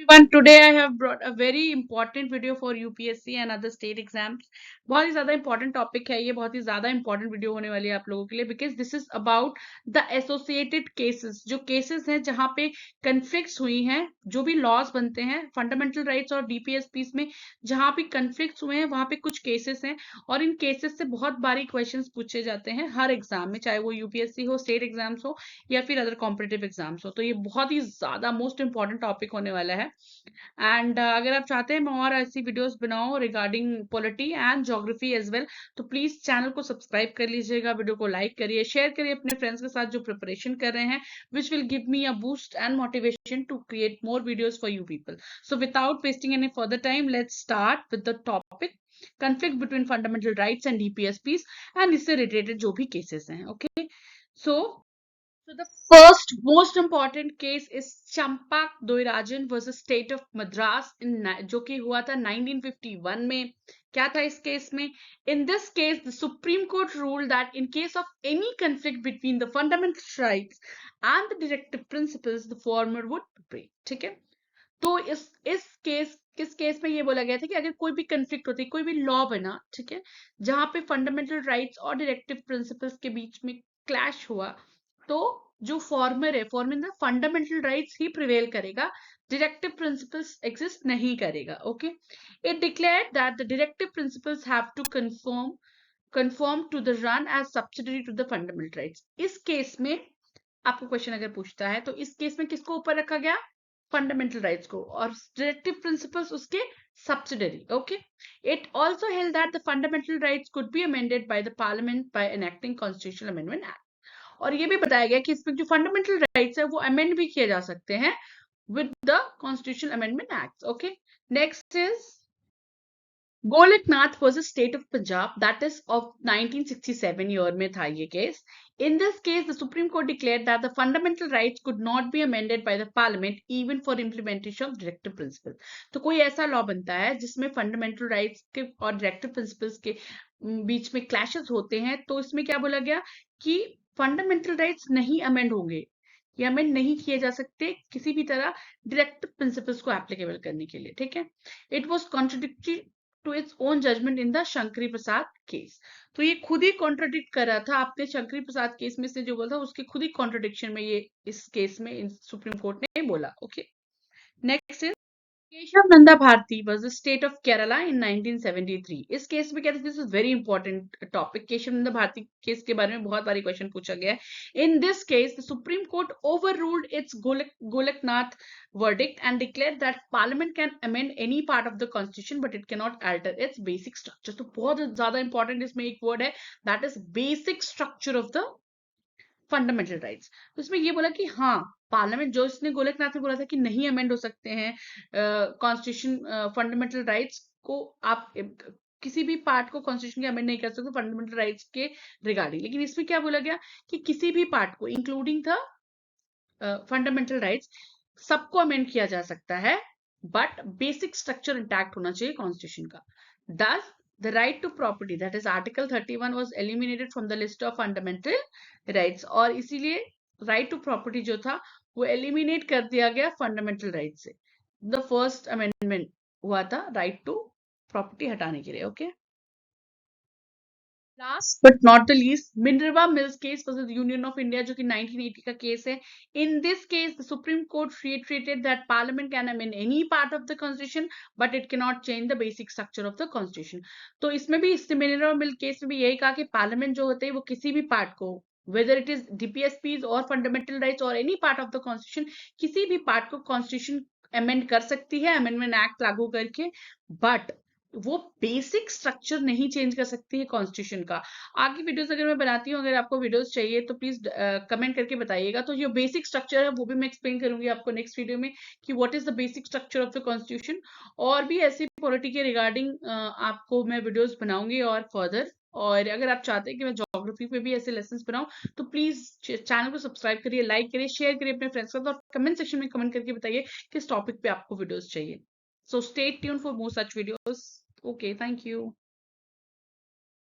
everyone, today I have brought a very important video for UPSC and other state exams. बहुत ही ज्यादा important topic है ये, बहुत ही ज्यादा important video होने वाली है आप लोगों के लिए, because this is about the associated cases. जो cases हैं जहाँ पे conflicts हुई हैं, जो भी laws बनते हैं fundamental rights और DPSPs में, जहाँ पे conflicts हुए हैं वहाँ पे कुछ cases हैं और इन cases से बहुत बारी questions पूछे जाते हैं हर एग्जाम में, चाहे वो UPSC हो, state exams हो या फिर अदर कॉम्पिटेटिव एग्जाम्स हो. तो ये बहुत ही ज्यादा मोस्ट इंपॉर्टेंट टॉपिक होने वाला है. एंड अगर आप चाहते हैं मैं और ऐसी वीडियोस बनाऊं regarding polity and geography as well, तो प्लीज चैनल को सब्सक्राइब कर लीजिएगा, वीडियो को लाइक करिए, शेयर करिए अपने फ्रेंड्स के साथ जो प्रिपरेशन कर रहे हैं, which will give me a boost and motivation to create more videos for you people. So without wasting any further time, let's start with the topic conflict between fundamental rights and DPSPs and इससे related जो भी cases हैं. Okay, so the first most important case is Champak Doirajan versus State of Madras जो कि हुआ था 1951 में. क्या था इस केस में? In this case, the Supreme Court ruled that in case of any conflict between the fundamental rights and the directive principles, the former would prevail. ठीक है, तो किस केस में ये बोला गया था कि अगर कोई भी कंफ्लिक्ट होती है, कोई भी लॉ बना, ठीक है, जहां पे फंडामेंटल राइट्स और डायरेक्टिव प्रिंसिपल्स के बीच में क्लैश हुआ, तो जो फॉर्मर है, फॉर्मर द फंडामेंटल राइट्स ही प्रिवेल करेगा, डायरेक्टिव प्रिंसिपल्स एग्जिस्ट नहीं करेगा. Okay, it declared that the directive principles have to conform to the run as subsidiary to the fundamental rights. इस केस में आपको क्वेश्चन अगर पूछता है तो इस केस में किसको ऊपर रखा गया? फंडामेंटल राइट्स को, और डायरेक्टिव प्रिंसिपल्स उसके subsidiary. Okay, it also held that the fundamental rights could be amended by the parliament by enacting constitutional amendment act. और ये भी बताया गया कि इसमें जो फंडामेंटल राइट्स है वो अमेंड भी किए जा सकते हैं with the constitutional amendment act. Okay, next is Golaknath versus state of Punjab, that is of 1967 year में था ये case. In this case, the Supreme Court declared that the fundamental rights could not be amended by the Parliament even for implementation of directive principles. तो कोई ऐसा law बनता है जिसमें fundamental rights के और डायरेक्टिव प्रिंसिपल्स के बीच में क्लैशेस होते हैं, तो इसमें क्या बोला गया कि फंडामेंटल राइट्स नहीं अमेंड होंगे या अमेंड नहीं किए जा सकते किसी भी तरह डायरेक्टिव प्रिंसिपल्स को एप्लीकेबल करने के लिए. ठीक है, it was contradictory to its own judgment in the Shankari Prasad case. तो ये खुद ही कॉन्ट्रोडिक्ट कर रहा था, आपने शंकरी प्रसाद केस में से जो बोला था उसके खुद ही कॉन्ट्रोडिक्शन में ये इस केस में सुप्रीम कोर्ट ने बोला. Okay, next is Kesavananda Bharati was the state of Kerala in 1973. इस केस में क्या था? This is very important topic. Kesavananda Bharati case के बारे में बहुत बारी क्वेश्चन पूछा गया है. In this case the Supreme Court overruled its Golaknath verdict and declared that parliament can amend any part of the constitution but it cannot alter its basic structure. तो बहुत ज्यादा इंपॉर्टेंट इसमें एक वर्ड है, that is basic structure of the fundamental rights. तो इसमें ये बोला कि हाँ, पार्लियामेंट जो इसने गोलकनाथ ने बोला था कि नहीं अमेंड हो सकते हैं कॉन्स्टिट्यूशन फंडामेंटल राइट्स को, आप किसी भी पार्ट को कॉन्स्टिट्यूशन के अमेंड नहीं कर सकते फंडामेंटल राइट्स के रिगार्डिंग. लेकिन इसमें क्या बोला गया कि किसी भी पार्ट को इंक्लूडिंग था फंडामेंटल राइट्स सबको अमेंड किया जा सकता है, बट बेसिक स्ट्रक्चर इंटैक्ट होना चाहिए कॉन्स्टिट्यूशन का. Thus, the right to property, that is Article 31, was eliminated from the list of fundamental rights. और इसीलिए right to property जो था वो eliminate कर दिया गया fundamental rights से. The first amendment हुआ था right to property हटाने के लिए. Okay. Last but not the least, Minerva Mills case versus Union of India जो कि 1980 का केस है. In this case, the Supreme Court reiterated that Parliament can amend any part of the Constitution, but it cannot change the basic structure of the Constitution. तो इसमें भी इस Minerva Mills case में भी यही कहा कि Parliament जो होते हैं वो किसी भी पार्ट को, whether it is DPSPs or fundamental rights or any part of the Constitution, किसी भी पार्ट को Constitution amend कर सकती है Amendment Act लागू करके, but वो बेसिक स्ट्रक्चर नहीं चेंज कर सकती है कॉन्स्टिट्यूशन का. आगे वीडियोस अगर मैं बनाती हूँ, अगर आपको वीडियोस चाहिए तो प्लीज कमेंट करके बताइएगा. तो जो बेसिक स्ट्रक्चर है वो भी मैं एक्सप्लेन करूंगी आपको नेक्स्ट वीडियो में कि what is the basic structure of the constitution. और भी ऐसी पॉलिटी के रिगार्डिंग आपको मैं वीडियोस बनाऊंगी और फर्दर. और अगर आप चाहते हैं कि मैं ज्योग्राफी पे भी ऐसे लेसन्स बनाऊं तो प्लीज चैनल को सब्सक्राइब करिए, लाइक करिए, शेयर करिए अपने फ्रेंड्स के साथ, और कमेंट सेक्शन में कमेंट करके बताइए किस टॉपिक पे आपको वीडियोस चाहिए. So stay tuned for more such videos. Okay, thank you.